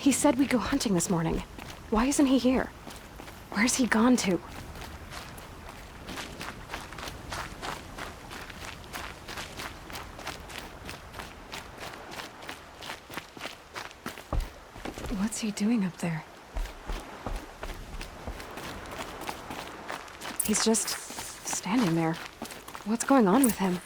He said we'd go hunting this morning. Why isn't he here? Where's he gone to? What's he doing up there? He's just standing there. What's going on with him?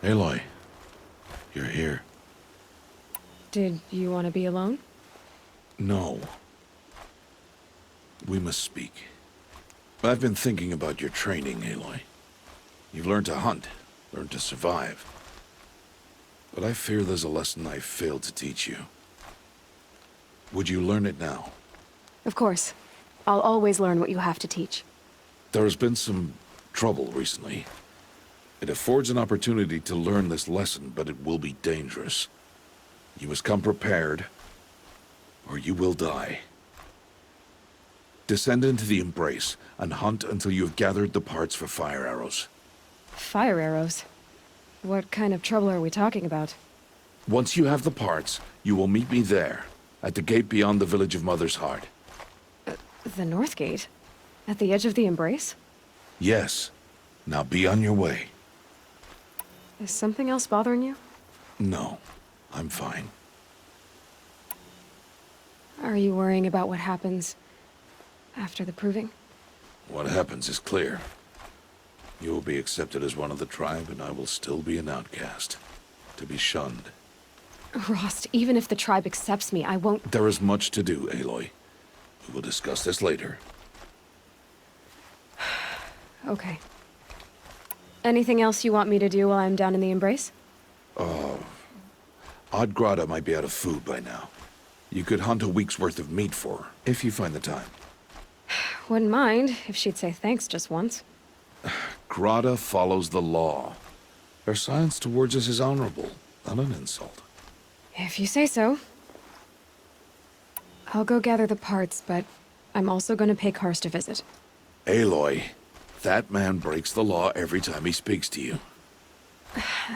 Aloy, you're here. Did you want to be alone? No. We must speak. I've been thinking about your training, Aloy. You've learned to hunt, learned to survive. But I fear there's a lesson I failed to teach you. Would you learn it now? Of course. I'll always learn what you have to teach. There has been some trouble recently. It affords an opportunity to learn this lesson, but it will be dangerous. You must come prepared, or you will die. Descend into the Embrace, and hunt until you have gathered the parts for fire arrows. Fire arrows? What kind of trouble are we talking about? Once you have the parts, you will meet me there, at the gate beyond the village of Mother's Heart. The North Gate? At the edge of the Embrace? Yes. Now be on your way. Is something else bothering you? No, I'm fine. Are you worrying about what happens after the proving? What happens is clear. You will be accepted as one of the tribe, and I will still be an outcast, to be shunned. Rost, even if the tribe accepts me, I won't— There is much to do, Aloy. We will discuss this later. Okay. Anything else you want me to do while I'm down in the Embrace? Odd Grata might be out of food by now. You could hunt a week's worth of meat for her, if you find the time. Wouldn't mind if she'd say thanks just once. Grata follows the law. Her silence towards us is honorable, not an insult. If you say so. I'll go gather the parts, but I'm also gonna pay Karst a visit. Aloy, that man breaks the law every time he speaks to you.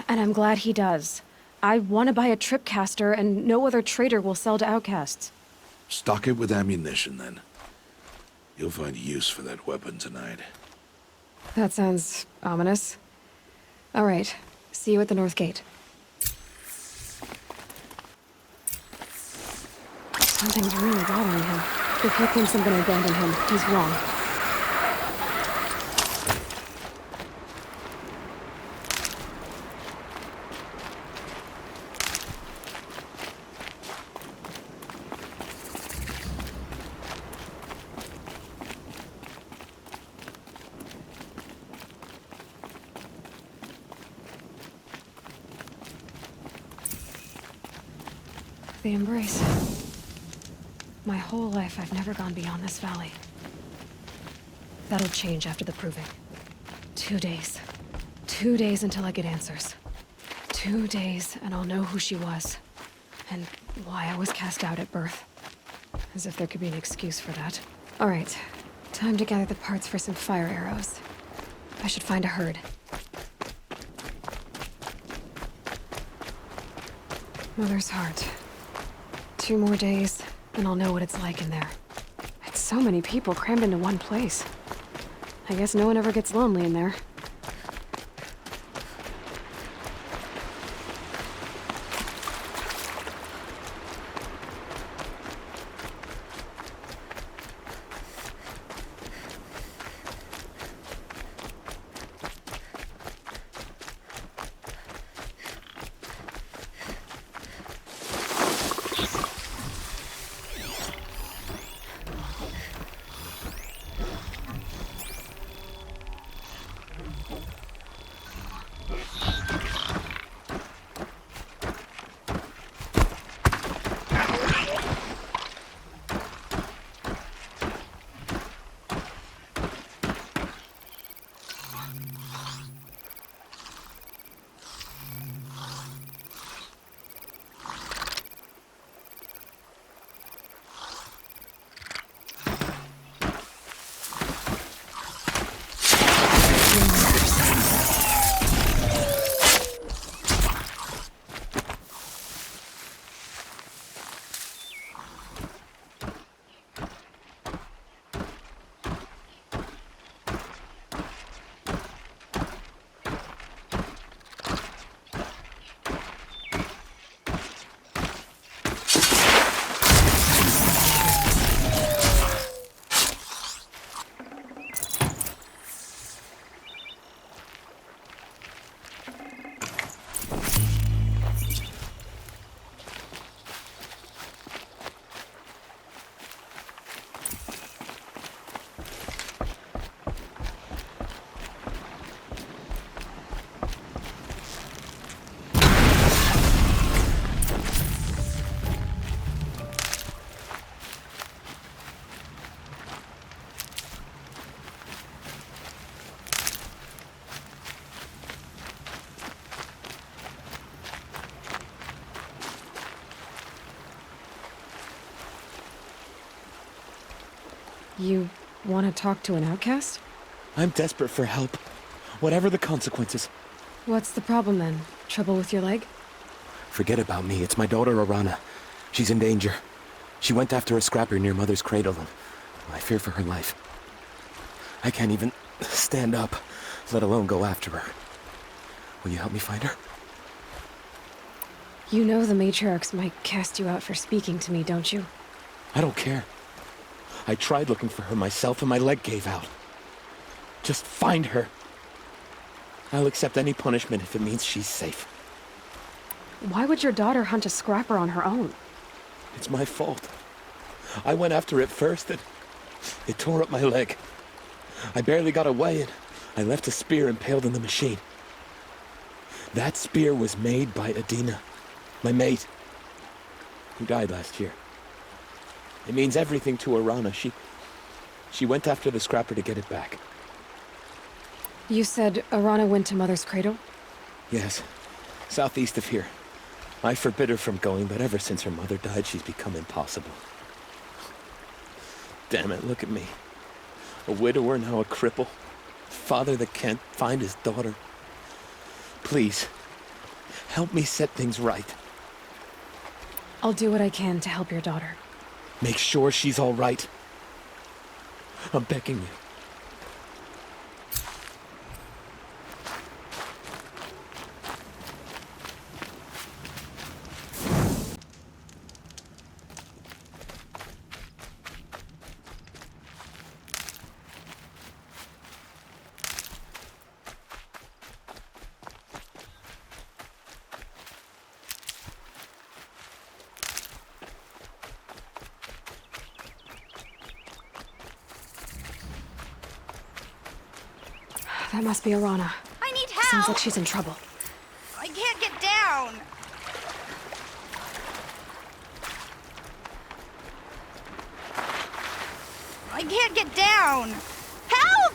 And I'm glad he does. I want to buy a tripcaster, and no other trader will sell to outcasts. Stock it with ammunition, then. You'll find use for that weapon tonight. That sounds ominous. All right. See you at the North Gate. Something's really bothering him. If he thinks I'm gonna abandon him, he's wrong. The Embrace. My whole life, I've never gone beyond this valley. That'll change after the proving. 2 days. 2 days until I get answers. 2 days, and I'll know who she was. And why I was cast out at birth. As if there could be an excuse for that. All right. Time to gather the parts for some fire arrows. I should find a herd. Mother's Heart. 2 more days, and I'll know what it's like in there. It's so many people crammed into one place. I guess no one ever gets lonely in there. You want to talk to an outcast? I'm desperate for help. Whatever the consequences. What's the problem then? Trouble with your leg? Forget about me. It's my daughter, Arana. She's in danger. She went after a scrapper near Mother's cradle, and I fear for her life. I can't even stand up, let alone go after her. Will you help me find her? You know the matriarchs might cast you out for speaking to me, don't you? I don't care. I tried looking for her myself and my leg gave out. Just find her. I'll accept any punishment if it means she's safe. Why would your daughter hunt a scrapper on her own? It's my fault. I went after it first and it tore up my leg. I barely got away and I left a spear impaled in the machine. That spear was made by Adina, my mate, who died last year. It means everything to Arana. She went after the scrapper to get it back. You said Arana went to Mother's cradle? Yes, southeast of here. I forbid her from going, but ever since her mother died, she's become impossible. Damn it, look at me. A widower, now a cripple. Father that can't find his daughter. Please, help me set things right. I'll do what I can to help your daughter. Make sure she's all right. I'm begging you. That must be Arana. I need help! Sounds like she's in trouble. I can't get down! I can't get down! Help!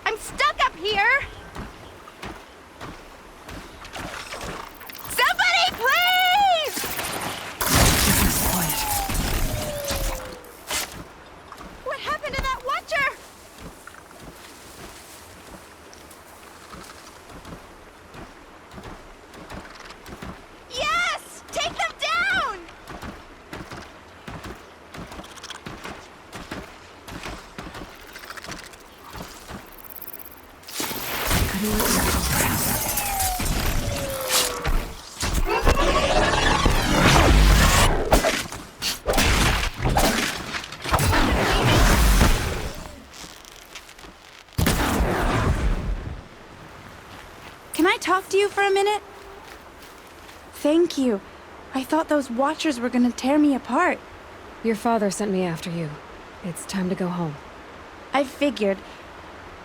I'm stuck up here! Somebody, please! Quiet. What happened to that watcher? Yes! Take them down! Can I talk to you for a minute? Thank you. I thought those watchers were gonna tear me apart. Your father sent me after you. It's time to go home. I figured.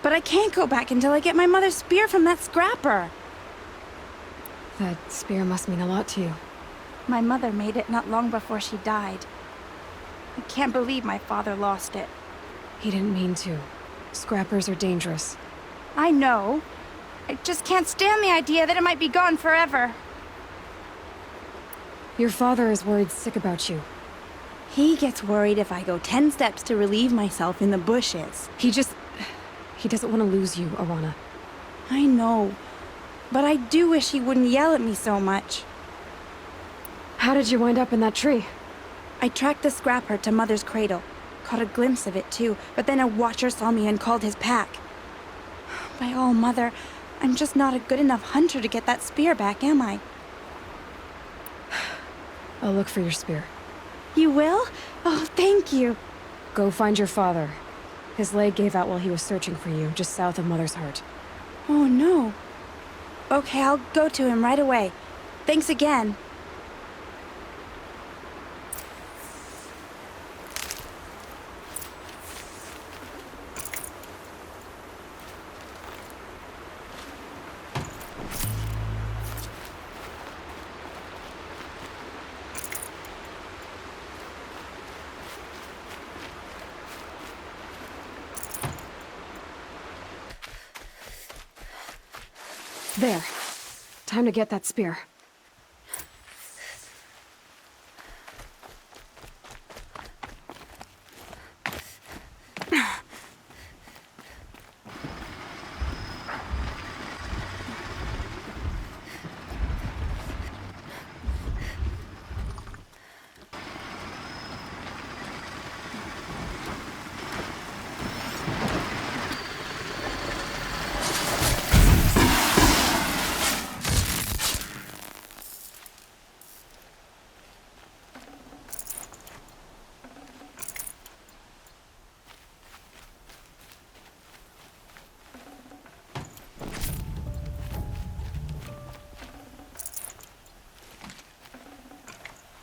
But I can't go back until I get my mother's spear from that scrapper. That spear must mean a lot to you. My mother made it not long before she died. I can't believe my father lost it. He didn't mean to. Scrappers are dangerous. I know. I just can't stand the idea that it might be gone forever. Your father is worried sick about you. He gets worried if I go 10 steps to relieve myself in the bushes. He doesn't want to lose you, Arana. I know. But I do wish he wouldn't yell at me so much. How did you wind up in that tree? I tracked the scrapper to Mother's cradle. Caught a glimpse of it too, but then a watcher saw me and called his pack. By all, Mother, I'm just not a good enough hunter to get that spear back, am I? I'll look for your spear. You will? Oh, thank you. Go find your father. His leg gave out while he was searching for you, just south of Mother's Heart. Oh, no. Okay, I'll go to him right away. Thanks again. There. Time to get that spear.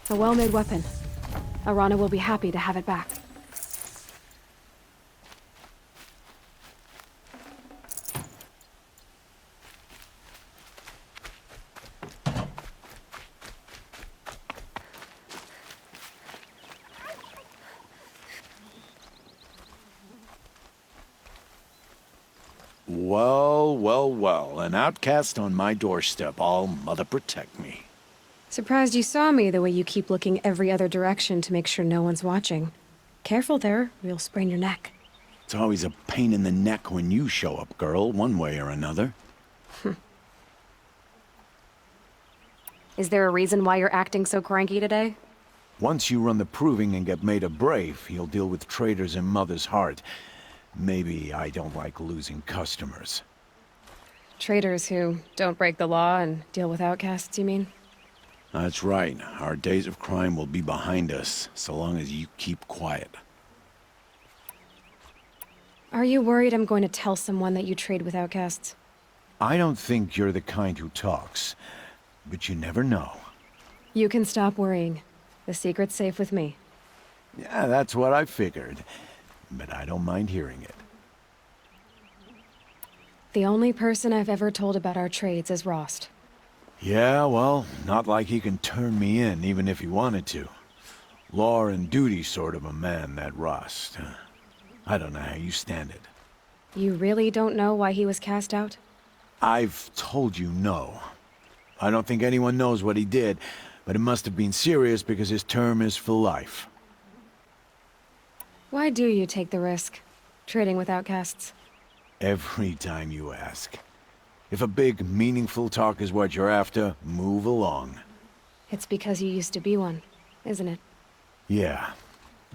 A well-made weapon. Arana will be happy to have it back. Well, well, well. An outcast on my doorstep. All mother protect me. Surprised you saw me the way you keep looking every other direction to make sure no one's watching. Careful there, or you'll sprain your neck. It's always a pain in the neck when you show up, girl, one way or another. Is there a reason why you're acting so cranky today? Once you run the proving and get made a brave, you'll deal with traitors in Mother's Heart. Maybe I don't like losing customers. Traitors who don't break the law and deal with outcasts, you mean? That's right. Our days of crime will be behind us, so long as you keep quiet. Are you worried I'm going to tell someone that you trade with outcasts? I don't think you're the kind who talks, but you never know. You can stop worrying. The secret's safe with me. Yeah, that's what I figured. But I don't mind hearing it. The only person I've ever told about our trades is Rost. Yeah, well, not like he can turn me in, even if he wanted to. Law and duty sort of a man, that Rost. I don't know how you stand it. You really don't know why he was cast out? I've told you no. I don't think anyone knows what he did, but it must have been serious because his term is for life. Why do you take the risk, trading with outcasts? Every time you ask. If a big, meaningful talk is what you're after, move along. It's because you used to be one, isn't it? Yeah.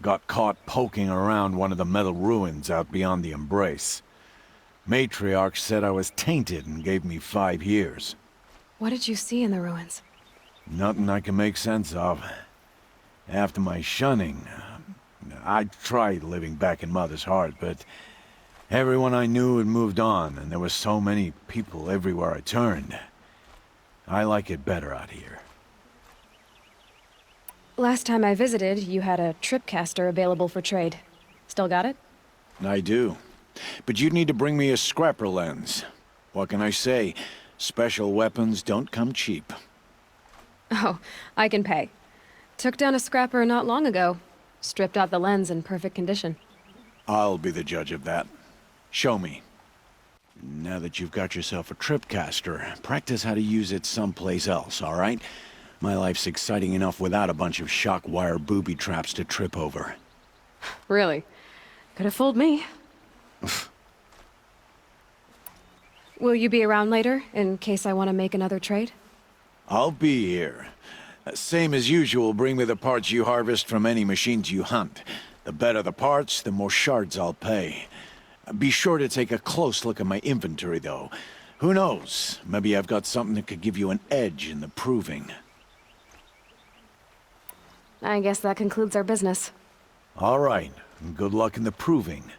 Got caught poking around one of the metal ruins out beyond the Embrace. Matriarch said I was tainted and gave me 5 years. What did you see in the ruins? Nothing I can make sense of. After my shunning, I tried living back in Mother's Heart, but everyone I knew had moved on, and there were so many people everywhere I turned. I like it better out here. Last time I visited, you had a tripcaster available for trade. Still got it? I do. But you'd need to bring me a scrapper lens. What can I say? Special weapons don't come cheap. Oh, I can pay. Took down a scrapper not long ago. Stripped out the lens in perfect condition. I'll be the judge of that. Show me. Now that you've got yourself a tripcaster, practice how to use it someplace else, all right? My life's exciting enough without a bunch of shock wire booby traps to trip over. Really? Could have fooled me. Will you be around later, in case I want to make another trade? I'll be here. Same as usual, bring me the parts you harvest from any machines you hunt. The better the parts, the more shards I'll pay. Be sure to take a close look at my inventory, though. Who knows? Maybe I've got something that could give you an edge in the proving. I guess that concludes our business. All right. Good luck in the proving.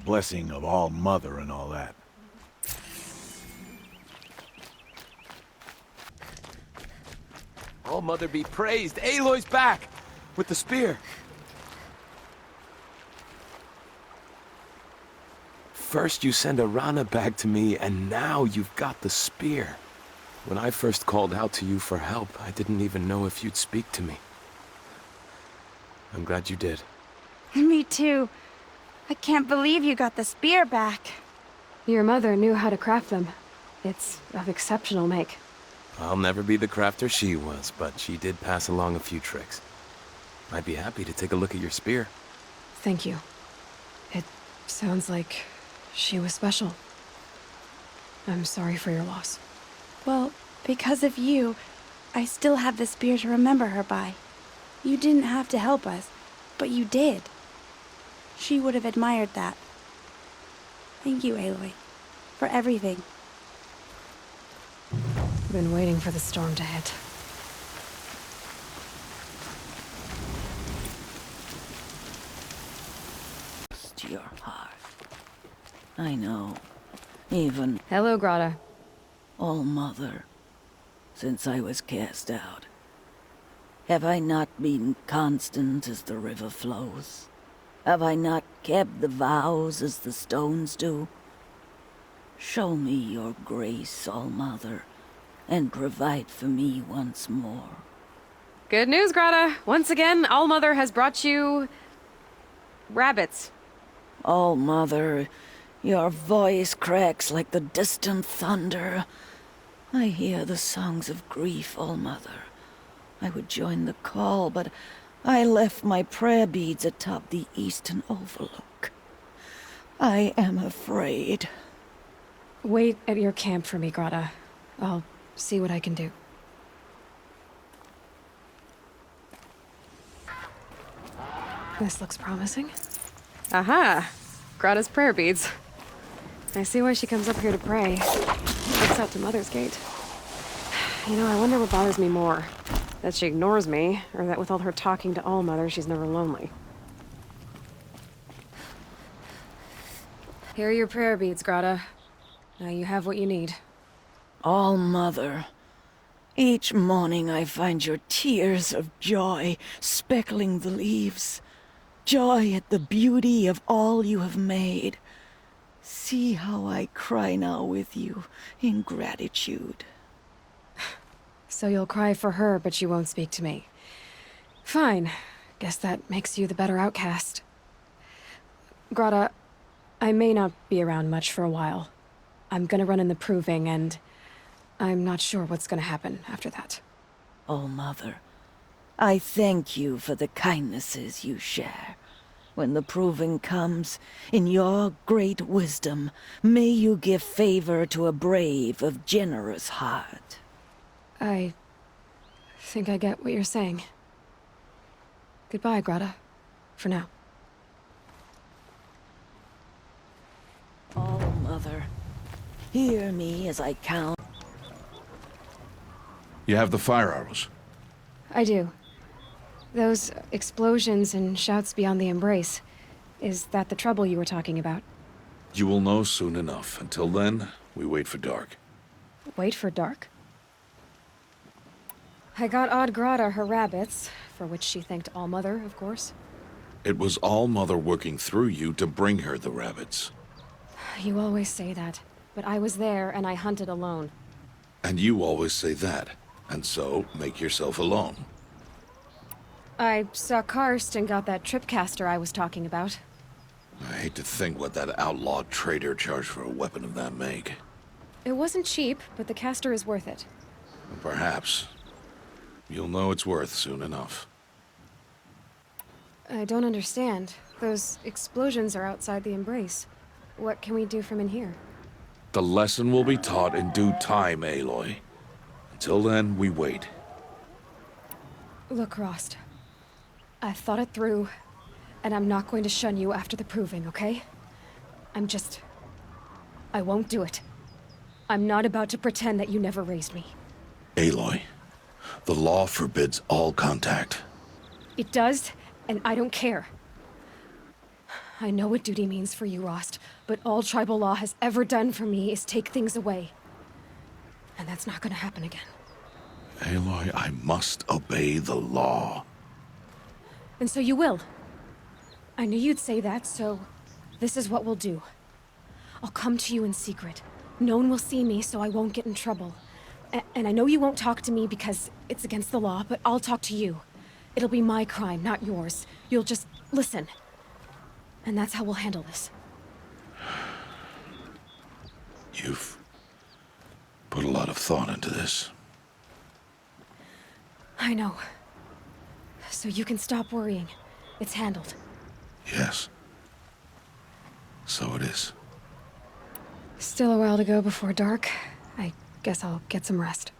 Blessing of All Mother and all that. All Mother be praised. Aloy's back! With the spear. First you send Arana back to me, and now you've got the spear. When I first called out to you for help, I didn't even know if you'd speak to me. I'm glad you did. Me too. I can't believe you got the spear back. Your mother knew how to craft them. It's of exceptional make. I'll never be the crafter she was, but she did pass along a few tricks. I'd be happy to take a look at your spear. Thank you. It sounds like she was special. I'm sorry for your loss. Well, because of you, I still have the spear to remember her by. You didn't have to help us, but you did. She would have admired that. Thank you, Aloy, for everything. Been waiting for the storm to hit. To your heart. I know. Even Hello, Grata. All Mother. Since I was cast out. Have I not been constant as the river flows? Have I not kept the vows as the stones do? Show me your grace, All-Mother, and provide for me once more. Good news, Grata. Once again, All-Mother has brought you... rabbits. All-Mother, your voice cracks like the distant thunder. I hear the songs of grief, All-Mother. I would join the call, but I left my prayer beads atop the eastern overlook. I am afraid. Wait at your camp for me, Grata. I'll see what I can do. This looks promising. Aha! Grata's prayer beads. I see why she comes up here to pray. Looks out to Mother's Gate. You know, I wonder what bothers me more. That she ignores me, or that with all her talking to All-Mother, she's never lonely. Here are your prayer beads, Grata. Now you have what you need. All-Mother, each morning I find your tears of joy speckling the leaves. Joy at the beauty of all you have made. See how I cry now with you in gratitude. So you'll cry for her, but you won't speak to me. Fine. Guess that makes you the better outcast. Grata, I may not be around much for a while. I'm gonna run in the proving, and I'm not sure what's gonna happen after that. All-Mother, I thank you for the kindnesses you share. When the proving comes, in your great wisdom, may you give favor to a brave of generous heart. I think I get what you're saying. Goodbye, Grata. For now. All-Mother, hear me as I count. You have the fire arrows. I do. Those explosions and shouts beyond the embrace. Is that the trouble you were talking about? You will know soon enough. Until then, we wait for dark. Wait for dark? I got Odd Grata her rabbits, for which she thanked All-Mother, of course. It was All-Mother working through you to bring her the rabbits. You always say that, but I was there and I hunted alone. And you always say that, and so make yourself alone. I saw Karst and got that tripcaster I was talking about. I hate to think what that outlawed trader charged for a weapon of that make. It wasn't cheap, but the caster is worth it. Perhaps. You'll know it's worth soon enough. I don't understand. Those explosions are outside the embrace. What can we do from in here? The lesson will be taught in due time, Aloy. Until then, we wait. Look, Rost. I've thought it through, and I'm not going to shun you after the proving, okay? I won't do it. I'm not about to pretend that you never raised me. Aloy, the law forbids all contact. It does, and I don't care. I know what duty means for you, Rost, but all tribal law has ever done for me is take things away. And that's not gonna happen again. Aloy, I must obey the law. And so you will. I knew you'd say that, so this is what we'll do. I'll come to you in secret. No one will see me, so I won't get in trouble. And I know you won't talk to me because it's against the law, but I'll talk to you. It'll be my crime, not yours. You'll just listen. And that's how we'll handle this. You've put a lot of thought into this. I know. So you can stop worrying. It's handled. Yes. So it is. Still a while to go before dark. I guess I'll get some rest.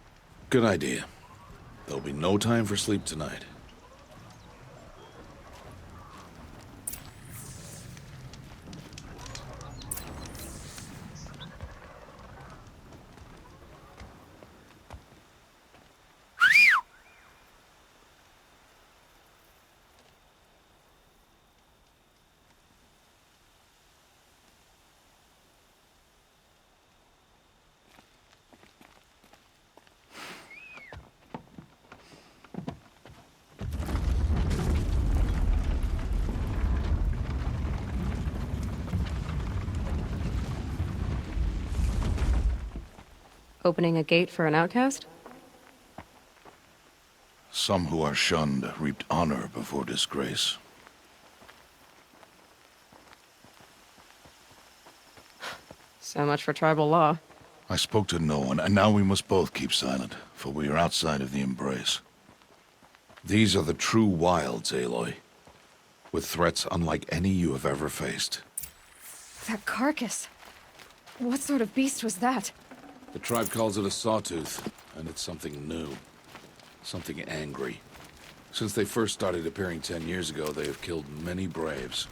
Good idea. There'll be no time for sleep tonight. Opening a gate for an outcast? Some who are shunned reaped honor before disgrace. So much for tribal law. I spoke to no one, and now we must both keep silent, for we are outside of the embrace. These are the true wilds, Aloy, with threats unlike any you have ever faced. That carcass. What sort of beast was that? The tribe calls it a sawtooth, and it's something new. Something angry. Since they first started appearing 10 years ago, they have killed many braves.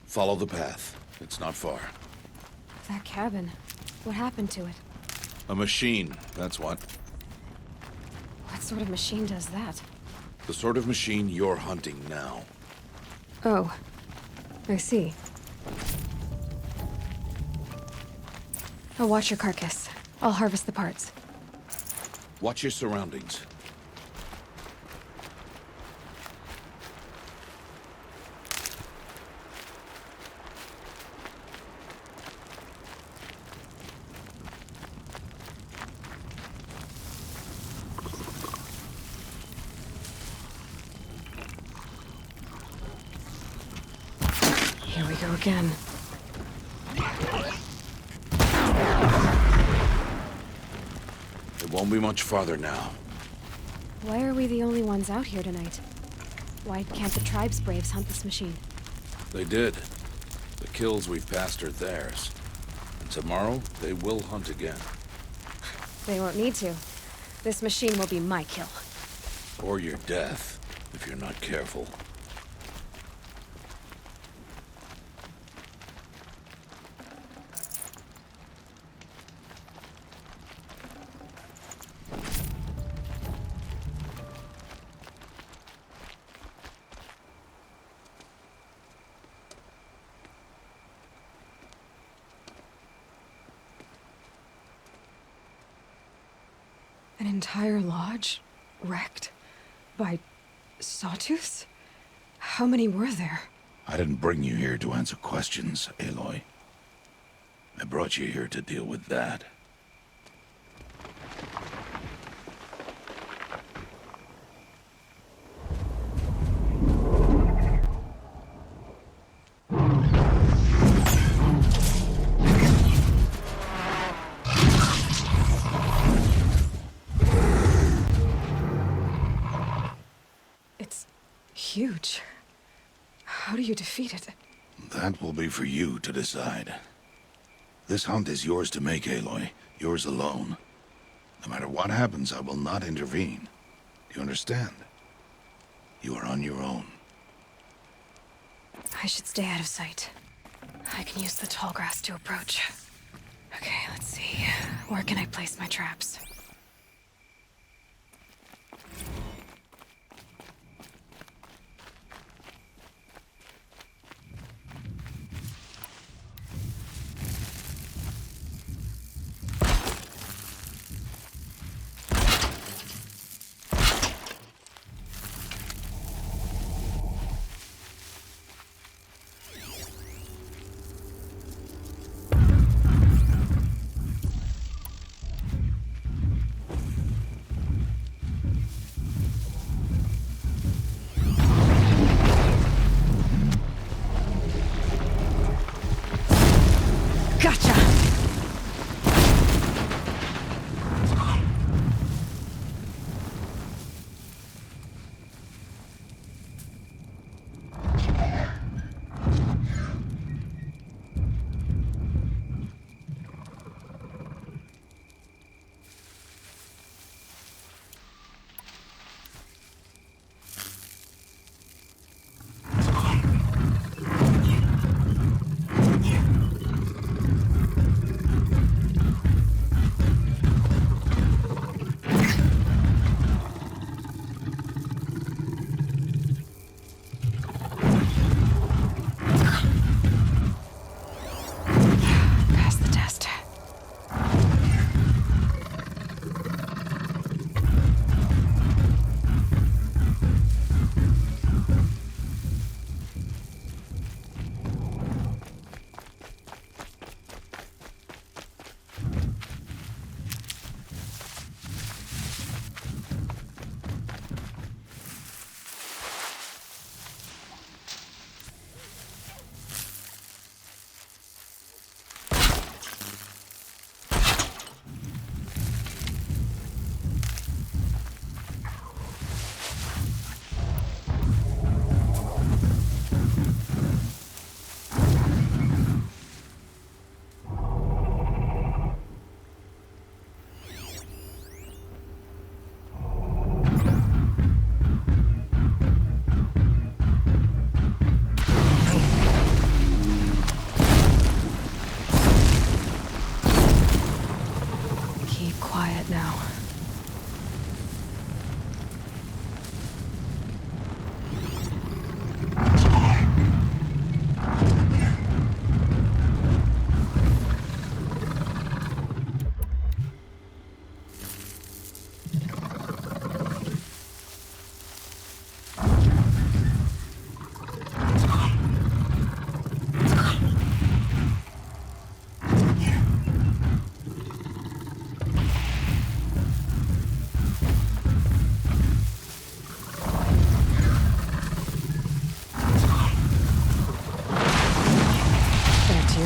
Follow the path. It's not far. That cabin. What happened to it? A machine, that's what. What sort of machine does that? The sort of machine you're hunting now. Oh. I see. I'll watch your carcass. I'll harvest the parts. Watch your surroundings. Here we go again. It won't be much farther now. Why are we the only ones out here tonight? Why can't the tribe's braves hunt this machine? They did. The kills we've passed are theirs. And tomorrow, they will hunt again. They won't need to. This machine will be my kill. Or your death, if you're not careful. An entire lodge? Wrecked? By sawtooths? How many were there? I didn't bring you here to answer questions, Aloy. I brought you here to deal with that. It's huge. How do you defeat it? That will be for you to decide. This hunt is yours to make, Aloy. Yours alone. No matter what happens, I will not intervene. Do you understand? You are on your own. I should stay out of sight. I can use the tall grass to approach. Okay, let's see. Where can I place my traps? Gotcha!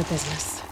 business.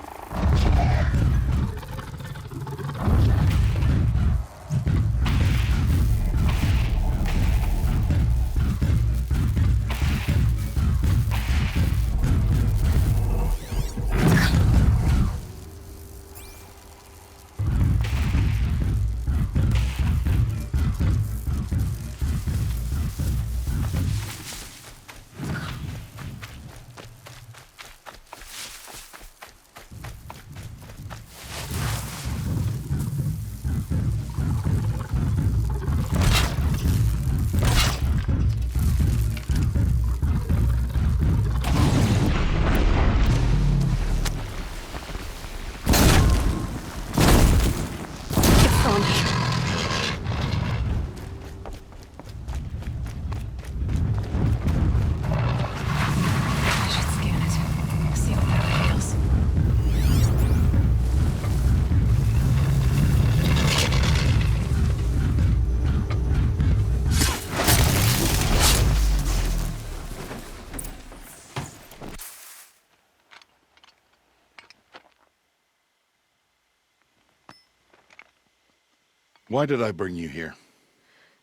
Why did I bring you here?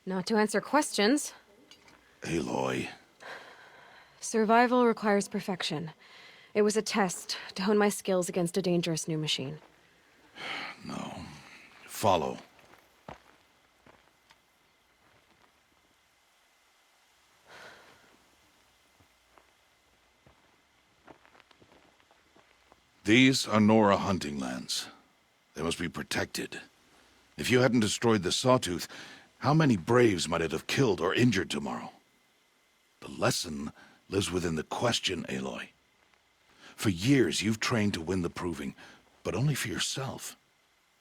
Not to answer questions. Aloy. Survival requires perfection. It was a test to hone my skills against a dangerous new machine. No. Follow. These are Nora hunting lands. They must be protected. If you hadn't destroyed the Sawtooth, how many Braves might it have killed or injured tomorrow? The lesson lives within the question, Aloy. For years, you've trained to win the Proving, but only for yourself.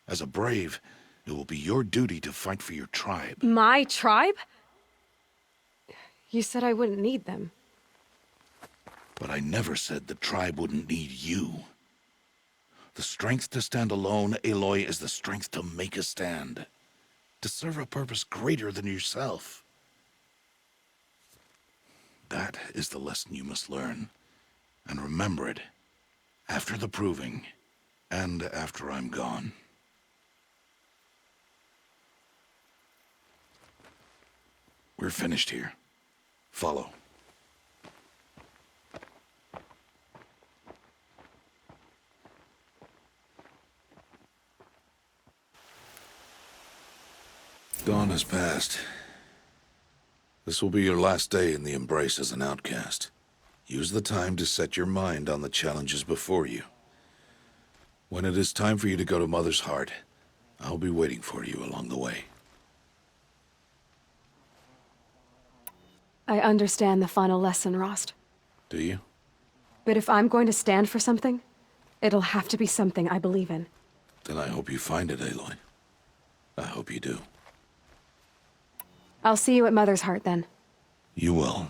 As a Brave, it will be your duty to fight for your tribe. My tribe? You said I wouldn't need them. But I never said the tribe wouldn't need you. The strength to stand alone, Aloy, is the strength to make a stand. To serve a purpose greater than yourself. That is the lesson you must learn. And remember it. After the Proving. And after I'm gone. We're finished here. Follow. Dawn has passed. This will be your last day in the Embrace as an outcast. Use the time to set your mind on the challenges before you. When it is time for you to go to Mother's Heart, I'll be waiting for you along the way. I understand the final lesson, Rost. Do you? But if I'm going to stand for something, it'll have to be something I believe in. Then I hope you find it, Aloy. I hope you do. I'll see you at Mother's Heart, then. You will.